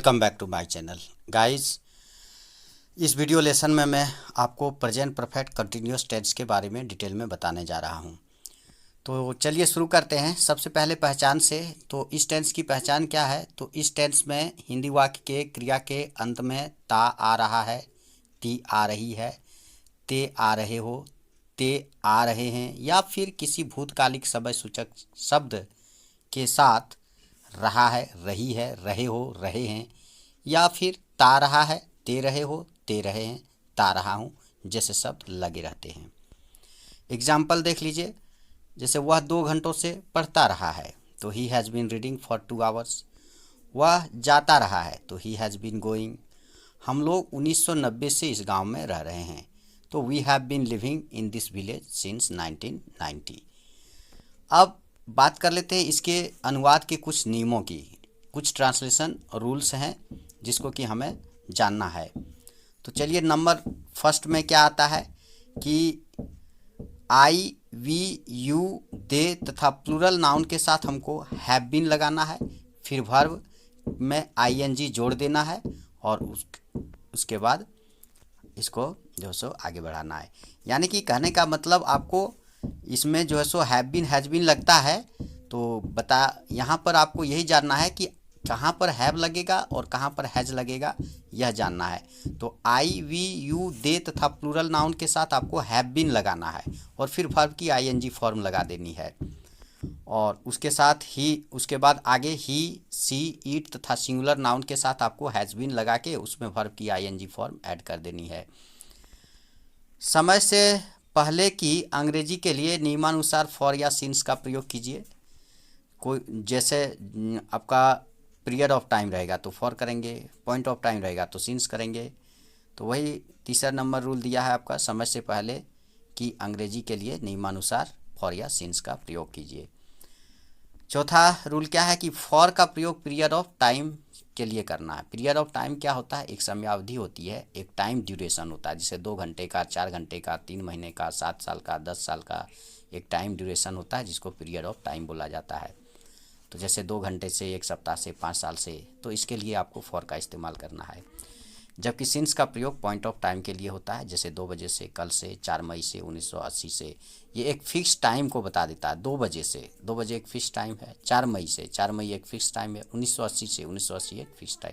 Welcome back to my channel guys. इस video lesson में मैं आपको प्रेजेंट परफेक्ट कंटिन्यूअस टेंस के बारे में डिटेल में बताने जा रहा हूं। तो चलिए शुरू करते हैं। सबसे पहले पहचान से। तो इस टेंस की पहचान क्या है? तो इस टेंस में हिंदी वाक्य के क्रिया के अंत में ता आ रहा है, ती आ रही है, ते आ रहे हो, ते आ रहे हैं, या फिर किसी भूतकालिक समय सूचक शब्द के साथ रहा है, रही है, रहे हो, रहे हैं, या फिर ता रहा है, ते रहे हो, ते रहे हैं, ता रहा हूँ जैसे शब्द लगे रहते हैं। एग्जाम्पल देख लीजिए। जैसे वह 2 घंटों से पढ़ता रहा है, तो he has been reading for 2 hours. वह जाता रहा है, तो ही हैज़ बीन गोइंग। हम लोग 1990 से इस गांव में रह रहे हैं, तो we have been living in this village since 1990। अब बात कर लेते हैं इसके अनुवाद के कुछ नियमों की। कुछ ट्रांसलेशन रूल्स हैं जिसको कि हमें जानना है। तो चलिए, नंबर फर्स्ट में क्या आता है कि आई, वी, यू, दे तथा प्लूरल नाउन के साथ हमको हैव बीन लगाना है। फिर वर्ब में आईएनजी जोड़ देना है और उसके बाद इसको जो सो आगे बढ़ाना है। यानी कि कहने का मतलब आपको इसमें जो है so have been has been लगता है, तो यहाँ पर आपको यही जानना है कि कहाँ पर हैव लगेगा और कहाँ पर हैज़ लगेगा, यह जानना है। तो आई, वी, यू, दे तथा प्लूरल नाउन के साथ आपको हैव बीन लगाना है और फिर वर्ब की आईएनजी फॉर्म लगा देनी है। और उसके साथ ही उसके बाद आगे ही, सी, ईट तथा सिंगुलर नाउन के साथ आपको हैज़ बीन लगा के उसमें वर्ब की आईएनजी फॉर्म ऐड कर देनी है। समय से पहले की अंग्रेजी के लिए नियमानुसार फॉर या सिंस का प्रयोग कीजिए। कोई जैसे आपका पीरियड ऑफ टाइम रहेगा तो फॉर करेंगे, पॉइंट ऑफ टाइम रहेगा तो सिंस करेंगे। तो वही तीसरा नंबर रूल दिया है आपका, समय से पहले की अंग्रेजी के लिए नियमानुसार फॉर या सिंस का प्रयोग कीजिए। चौथा रूल क्या है कि फॉर का प्रयोग पीरियड ऑफ टाइम के लिए करना है। पीरियड ऑफ टाइम क्या होता है? एक समयावधि होती है, एक टाइम ड्यूरेशन होता है, जैसे 2 घंटे का, 4 घंटे का, 3 महीने का, 7 साल का, 10 साल का एक टाइम ड्यूरेशन होता है जिसको पीरियड ऑफ टाइम बोला जाता है। तो जैसे 2 घंटे से, 1 सप्ताह से, 5 साल से, तो इसके लिए आपको फॉर का इस्तेमाल करना है। जबकि सिंस का प्रयोग पॉइंट ऑफ टाइम के लिए होता है, जैसे 2 बजे से, कल से, 4 मई से 1980 से। ये एक फिक्स टाइम को बता देता है। 2 बजे से, 2 बजे एक फिक्स टाइम है, 4 मई से, 4 मई एक फिक्स टाइम है, 1980 से 1980 एक फिक्स टाइम।